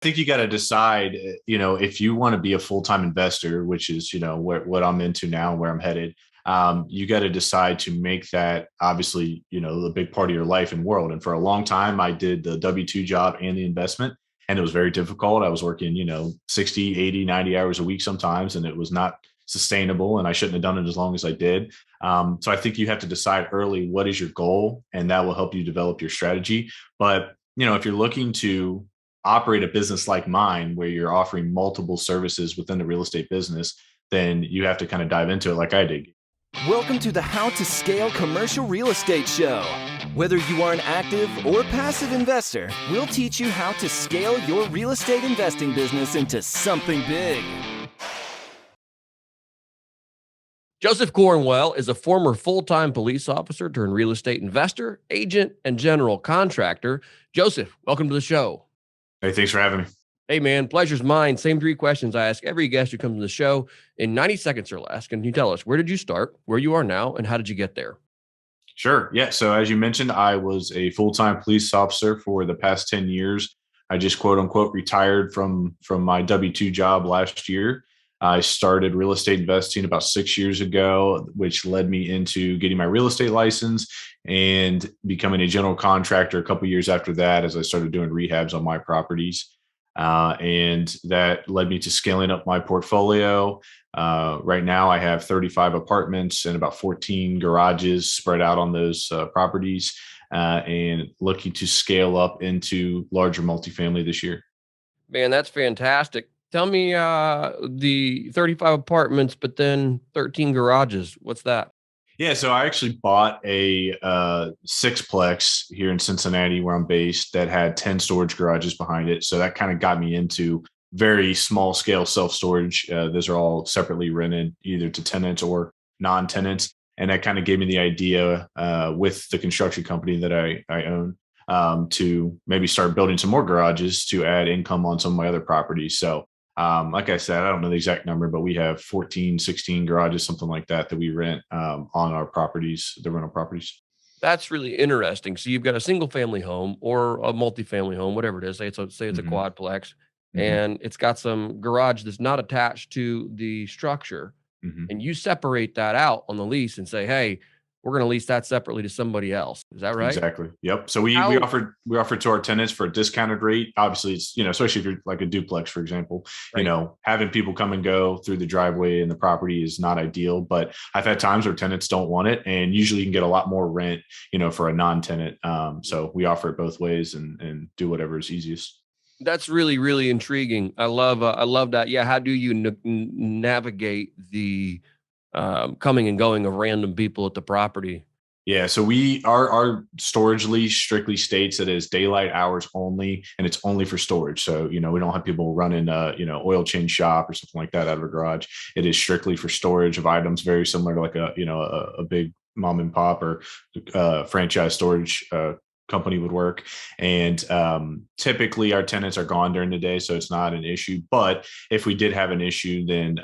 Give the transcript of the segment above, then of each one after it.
think you got to decide, if you want to be a full-time investor, which is, what I'm into now and where I'm headed. You got to decide to make that obviously, the big part of your life and world. And for a long time, I did the W-2 job and the investment, and it was very difficult. I was working, 60, 80, 90 hours a week sometimes, and it was not sustainable. And I shouldn't have done it as long as I did. So I think you have to decide early what is your goal, and that will help you develop your strategy. But, if you're looking to operate a business like mine where you're offering multiple services within the real estate business, then you have to kind of dive into it like I did. Welcome to the How to Scale Commercial Real Estate Show. Whether you are an active or passive investor, we'll teach you how to scale your real estate investing business into something big. Joseph Cornwell is a former full-time police officer turned real estate investor, agent, and general contractor. Joseph, welcome to the show. Hey, thanks for having me. Hey, man, pleasure's mine. Same three questions I ask every guest who comes to the show in 90 seconds or less. Can you tell us, where did you start, where you are now, and how did you get there? Sure. Yeah. So as you mentioned, I was a full-time police officer for the past 10 years. I just quote unquote retired from my W-2 job last year. I started real estate investing about 6 years ago, which led me into getting my real estate license and becoming a general contractor a couple of years after that, as I started doing rehabs on my properties. And that led me to scaling up my portfolio. Right now, I have 35 apartments and about 14 garages spread out on those properties, and looking to scale up into larger multifamily this year. Man, that's fantastic. Tell me the 35 apartments, but then 13 garages. What's that? Yeah, so I actually bought a sixplex here in Cincinnati, where I'm based, that had 10 storage garages behind it. So that kind of got me into very small scale self storage. Those are all separately rented either to tenants or non-tenants, and that kind of gave me the idea with the construction company that I own, to maybe start building some more garages to add income on some of my other properties. So like I said, I don't know the exact number, but we have 14, 16 garages, something like that we rent on our properties, the rental properties. That's really interesting. So you've got a single family home or a multifamily home, whatever it is. Say it's a Hmm. quadplex, Hmm. and it's got some garage that's not attached to the structure. Hmm. And you separate that out on the lease and say, hey, we're going to lease that separately to somebody else. Is that right? Exactly. Yep. So we How? offered to our tenants for a discounted rate. Obviously, it's, especially if you're like a duplex, for example, Right. having people come and go through the driveway and the property is not ideal. But I've had times where tenants don't want it, and usually you can get a lot more rent, for a non-tenant. So we offer it both ways and do whatever is easiest. That's really, really intriguing. I love that. Yeah. How do you navigate the coming and going of random people at the property? Yeah, so our storage lease strictly states that it is daylight hours only, and it's only for storage. So we don't have people running oil change shop or something like that out of a garage. It is strictly for storage of items, very similar to like a big mom and pop or franchise storage company would work. And typically our tenants are gone during the day, so it's not an issue. But if we did have an issue, then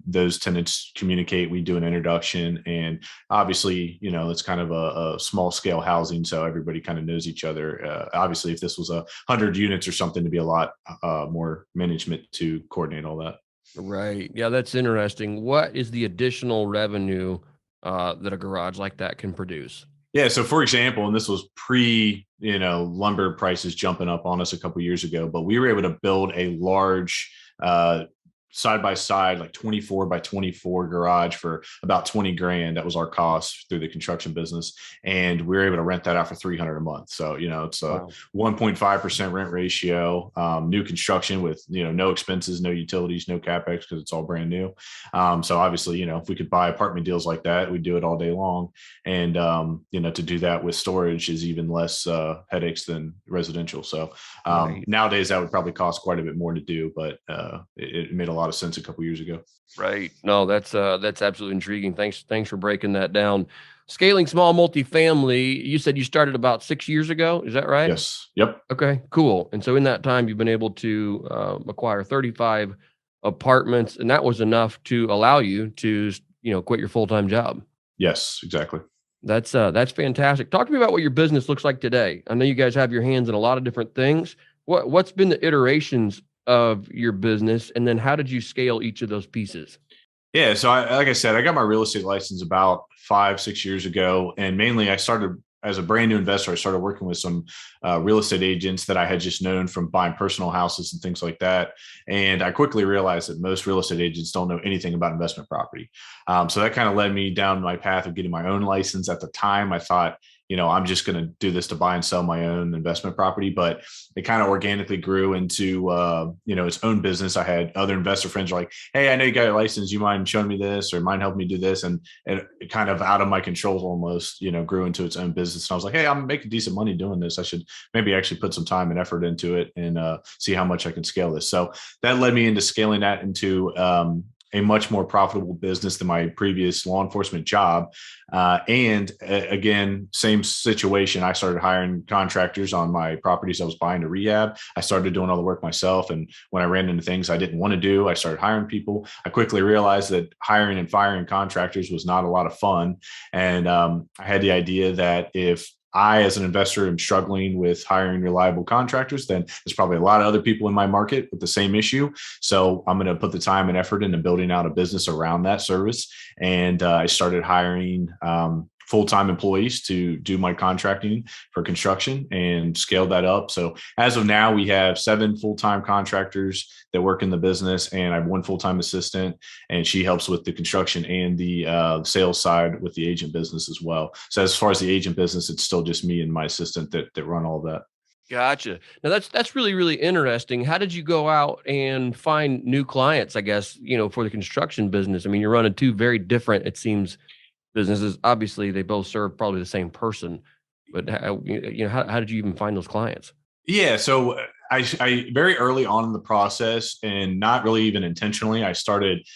those tenants communicate. We do an introduction, and obviously, it's kind of a small scale housing, so everybody kind of knows each other. Obviously, if this was 100 units or something, to be a lot more management to coordinate all that. Right. Yeah, that's interesting. What is the additional revenue that a garage like that can produce? Yeah. So for example, and this was pre, lumber prices jumping up on us a couple of years ago, but we were able to build a large side by side, like 24 by 24 garage for about 20 grand. That was our cost through the construction business. And we were able to rent that out for 300 a month. So, it's a Wow. 1.5% rent ratio, new construction with, no expenses, no utilities, no CapEx, because it's all brand new. So obviously, if we could buy apartment deals like that, we'd do it all day long. And, to do that with storage is even less headaches than residential. So Right. nowadays that would probably cost quite a bit more to do, but it made a lot of sense a couple years ago. Right. No, that's absolutely intriguing. Thanks for breaking that down. Scaling small multifamily, you said you started about 6 years ago. Is that right? Yes. Yep. Okay, cool. And so in that time, you've been able to acquire 35 apartments, and that was enough to allow you to, quit your full-time job. Yes, exactly. That's fantastic. Talk to me about what your business looks like today. I know you guys have your hands in a lot of different things. what's been the iterations of your business, and then how did you scale each of those pieces? Yeah. So like I said, I got my real estate license about 5, 6 years ago. And mainly I started as a brand new investor. I started working with some real estate agents that I had just known from buying personal houses and things like that. And I quickly realized that most real estate agents don't know anything about investment property. So that kind of led me down my path of getting my own license. At the time, I thought, I'm just going to do this to buy and sell my own investment property. But it kind of organically grew into, its own business. I had other investor friends were like, hey, I know you got a license. You mind showing me this or mind helping me do this? And it kind of out of my control almost, grew into its own business. And I was like, hey, I'm making decent money doing this. I should maybe actually put some time and effort into it and see how much I can scale this. So that led me into scaling that into a much more profitable business than my previous law enforcement job. Again, same situation. I started hiring contractors on my properties I was buying to rehab. I started doing all the work myself. And when I ran into things I didn't want to do, I started hiring people. I quickly realized that hiring and firing contractors was not a lot of fun. And I had the idea that if I, as an investor, am struggling with hiring reliable contractors, then there's probably a lot of other people in my market with the same issue. So I'm going to put the time and effort into building out a business around that service. And I started hiring full-time employees to do my contracting for construction and scaled that up. So as of now, we have 7 full-time contractors that work in the business, and I have 1 full-time assistant, and she helps with the construction and the sales side with the agent business as well. So as far as the agent business, it's still just me and my assistant that run all of that. Gotcha. Now that's really, really interesting. How did you go out and find new clients, I guess, for the construction business? I mean, you're running 2 very different, it seems, businesses. Obviously, they both serve probably the same person, but how did you even find those clients? Yeah, so I very early on in the process, and not really even intentionally, I started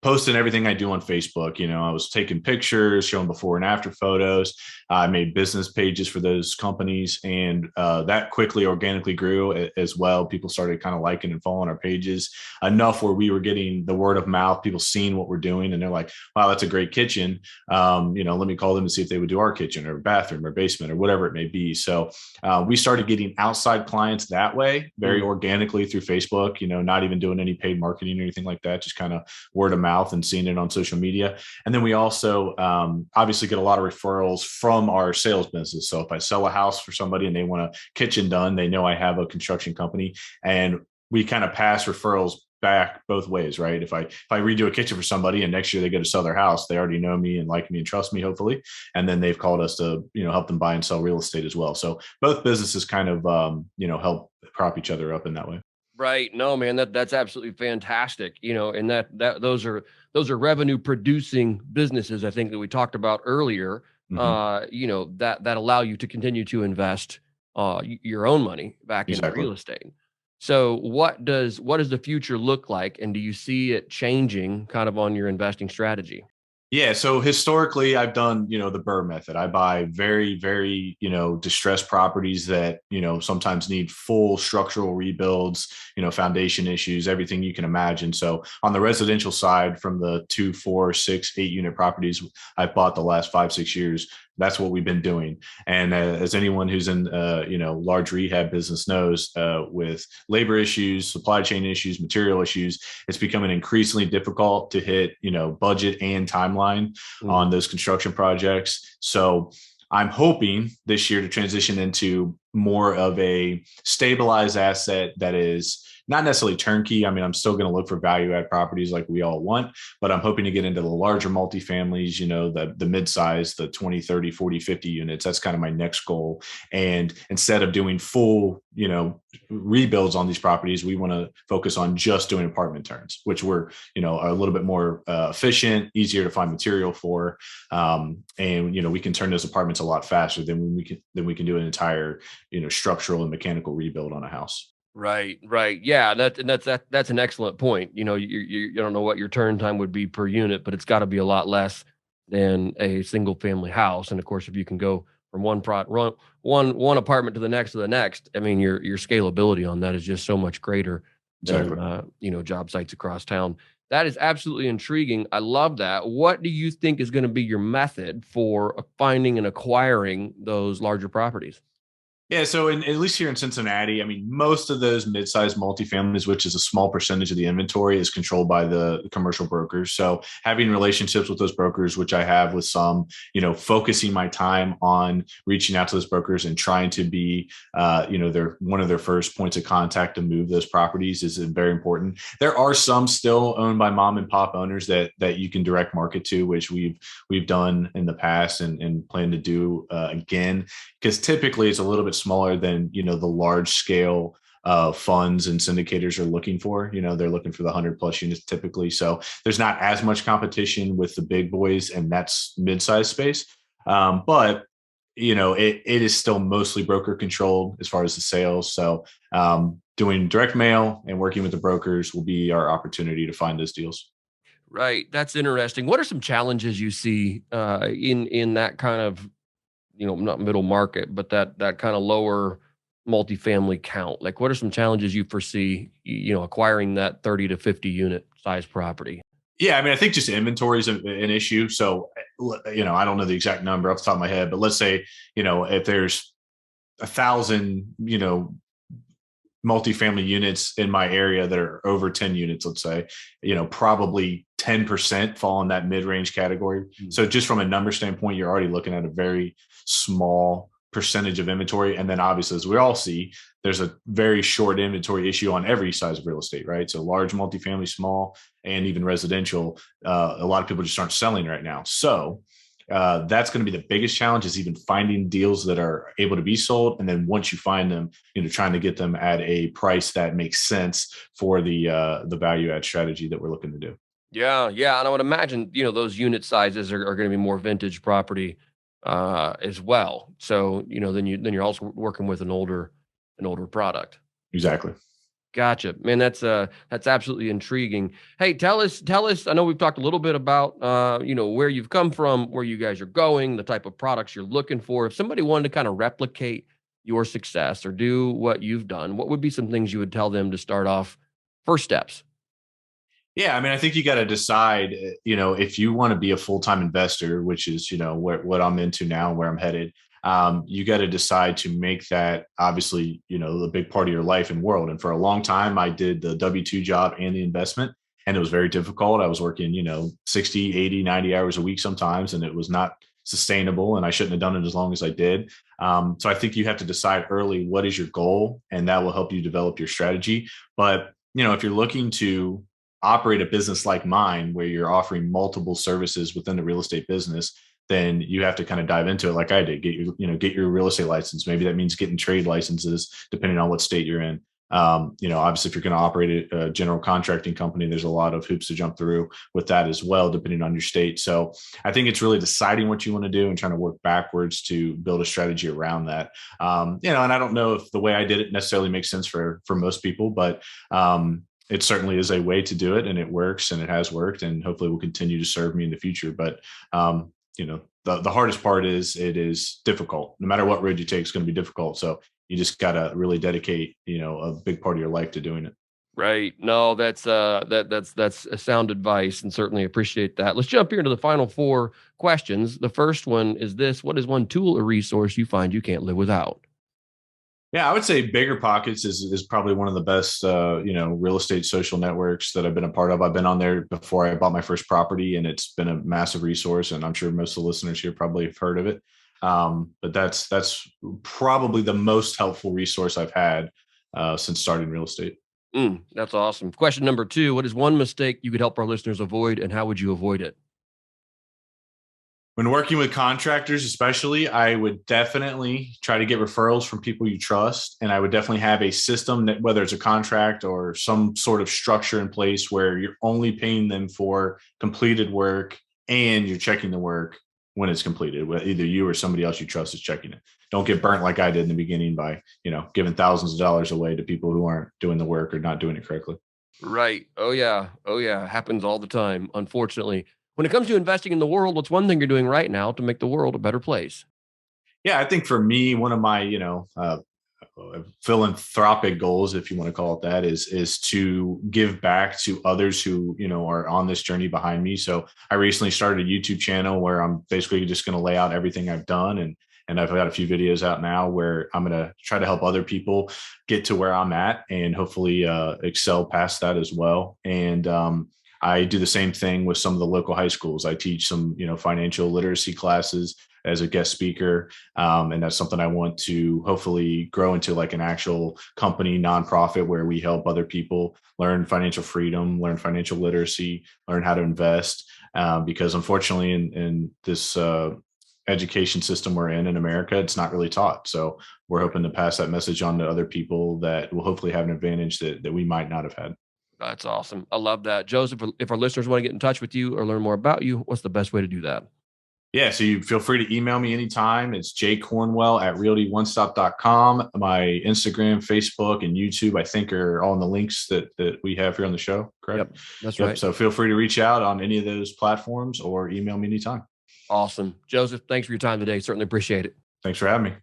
posting everything I do on Facebook. I was taking pictures, showing before and after photos. I made business pages for those companies, and that quickly organically grew as well. People started kind of liking and following our pages enough where we were getting the word of mouth, people seeing what we're doing, and they're like, wow, that's a great kitchen. Let me call them and see if they would do our kitchen or bathroom or basement or whatever it may be. So we started getting outside clients that way, very organically through Facebook, not even doing any paid marketing or anything like that, just kind of word of mouth and seeing it on social media. And then we also obviously get a lot of referrals from our sales business. So if I sell a house for somebody and they want a kitchen done, they know I have a construction company, and we kind of pass referrals back both ways, right? If I redo a kitchen for somebody and next year they go to sell their house, they already know me and like me and trust me, hopefully. And then they've called us to, help them buy and sell real estate as well. So both businesses kind of, help prop each other up in that way. Right. No, man, that's absolutely fantastic. And that those are revenue producing businesses, I think, that we talked about earlier. Mm-hmm. That allow you to continue to invest your own money back into Exactly. real estate. So what does the future look like, and do you see it changing kind of on your investing strategy? Yeah. So historically, I've done, the Burr method. I buy very, very, distressed properties that, sometimes need full structural rebuilds, foundation issues, everything you can imagine. So on the residential side, from the 2, 4, 6, 8 unit properties I've bought the last 5, 6 years, that's what we've been doing. And as anyone who's in, large rehab business knows, with labor issues, supply chain issues, material issues, it's becoming increasingly difficult to hit, budget and timeline on those construction projects. So I'm hoping this year to transition into more of a stabilized asset that is not necessarily turnkey. I mean, I'm still going to look for value add properties like we all want, but I'm hoping to get into the larger multifamilies, the mid-size, the 20, 30, 40, 50 units. That's kind of my next goal. And instead of doing full, rebuilds on these properties, we want to focus on just doing apartment turns, which are a little bit more efficient, easier to find material for. And, we can turn those apartments a lot faster than we can do an entire, structural and mechanical rebuild on a house. Right, right. Yeah, that's an excellent point. You don't know what your turn time would be per unit, but it's got to be a lot less than a single family house. And of course, if you can go from one apartment to the next, I mean, your scalability on that is just so much greater than Exactly. job sites across town. That is absolutely intriguing. I love that. What do you think is going to be your method for finding and acquiring those larger properties? Yeah, so at least here in Cincinnati, I mean, most of those mid-sized multifamilies, which is a small percentage of the inventory, is controlled by the commercial brokers. So having relationships with those brokers, which I have with some, focusing my time on reaching out to those brokers and trying to be, their one of their first points of contact to move those properties is very important. There are some still owned by mom and pop owners that you can direct market to, which we've done in the past and plan to do again, because typically it's a little bit smaller than the large scale funds and syndicators are looking for. They're looking for the 100+ units typically, so there's not as much competition with the big boys, and that's mid-sized space. But it is still mostly broker controlled as far as the sales. So doing direct mail and working with the brokers will be our opportunity to find those deals. Right. That's interesting. What are some challenges you see in that kind of, not middle market, but that kind of lower multifamily count? Like, what are some challenges you foresee, acquiring that 30 to 50 unit size property? Yeah, I mean, I think just inventory is an issue. So, I don't know the exact number off the top of my head, but let's say, if there's 1,000, multifamily units in my area that are over 10 units, let's say, probably 10% fall in that mid-range category. So just from a number standpoint, you're already looking at a very small percentage of inventory. And then obviously, as we all see, there's a very short inventory issue on every size of real estate, right? So large multifamily, small, and even residential, a lot of people just aren't selling right now. So that's going to be the biggest challenge, is even finding deals that are able to be sold. And then once you find them, trying to get them at a price that makes sense for the value add strategy that we're looking to do. Yeah, yeah, and I would imagine, those unit sizes are gonna be more vintage property, as well. So, then you're also working with an older product. Exactly. Gotcha. Man, that's absolutely intriguing. Hey, tell us, I know we've talked a little bit about, where you've come from, where you guys are going, the type of products you're looking for. If somebody wanted to kind of replicate your success or do what you've done, what would be some things you would tell them to start off, first steps? Yeah, I mean, I think you got to decide, if you want to be a full-time investor, which is, what I'm into now, where I'm headed. You got to decide to make that obviously, a big part of your life and world. And for a long time, I did the W-2 job and the investment, and it was very difficult. I was working, 60, 80, 90 hours a week sometimes, and it was not sustainable, and I shouldn't have done it as long as I did. So I think you have to decide early what is your goal, and that will help you develop your strategy. But, if you're looking to operate a business like mine, where you're offering multiple services within the real estate business, then you have to kind of dive into it like I did. Get your real estate license. Maybe that means getting trade licenses, depending on what state you're in. Obviously, if you're going to operate a general contracting company, there's a lot of hoops to jump through with that as well, depending on your state. So I think it's really deciding what you want to do and trying to work backwards to build a strategy around that. And I don't know if the way I did it necessarily makes sense for most people, but it certainly is a way to do it, and it works, and it has worked, and hopefully will continue to serve me in the future. But the hardest part is it is difficult. No matter what road you take, it's going to be difficult. So you just got to really dedicate, a big part of your life to doing it. Right. No, that's a sound advice, and certainly appreciate that. Let's jump here into the final four questions. The first one is this: what is one tool or resource you find you can't live without? Yeah, I would say Bigger Pockets is probably one of the best, real estate social networks that I've been a part of. I've been on there before I bought my first property, and it's been a massive resource. And I'm sure most of the listeners here probably have heard of it. But that's probably the most helpful resource I've had since starting real estate. That's awesome. Question number two: what is one mistake you could help our listeners avoid, and how would you avoid it? When working with contractors, especially, I would definitely try to get referrals from people you trust. And I would definitely have a system that, whether it's a contract or some sort of structure in place, where you're only paying them for completed work and you're checking the work when it's completed. Either you or somebody else you trust is checking it. Don't get burnt like I did in the beginning by, giving thousands of dollars away to people who aren't doing the work or not doing it correctly. Right. Oh yeah. Oh yeah. Happens all the time, unfortunately. When it comes to investing in the world, what's one thing you're doing right now to make the world a better place? Yeah, I think for me, one of my, philanthropic goals, if you want to call it that, is to give back to others who, are on this journey behind me. So I recently started a YouTube channel where I'm basically just going to lay out everything I've done, And I've got a few videos out now where I'm going to try to help other people get to where I'm at and hopefully excel past that as well. And I do the same thing with some of the local high schools. I teach some, financial literacy classes as a guest speaker. And that's something I want to hopefully grow into like an actual company, nonprofit, where we help other people learn financial freedom, learn financial literacy, learn how to invest. Because unfortunately in this education system we're in America, it's not really taught. So we're hoping to pass that message on to other people that will hopefully have an advantage that we might not have had. That's awesome. I love that. Joseph, if our listeners want to get in touch with you or learn more about you, what's the best way to do that? Yeah, so you feel free to email me anytime. It's jcornwell@realtyonesstop.com. My Instagram, Facebook, and YouTube, I think, are all in the links that we have here on the show, correct? Yep, that's right. So feel free to reach out on any of those platforms or email me anytime. Awesome. Joseph, thanks for your time today. Certainly appreciate it. Thanks for having me.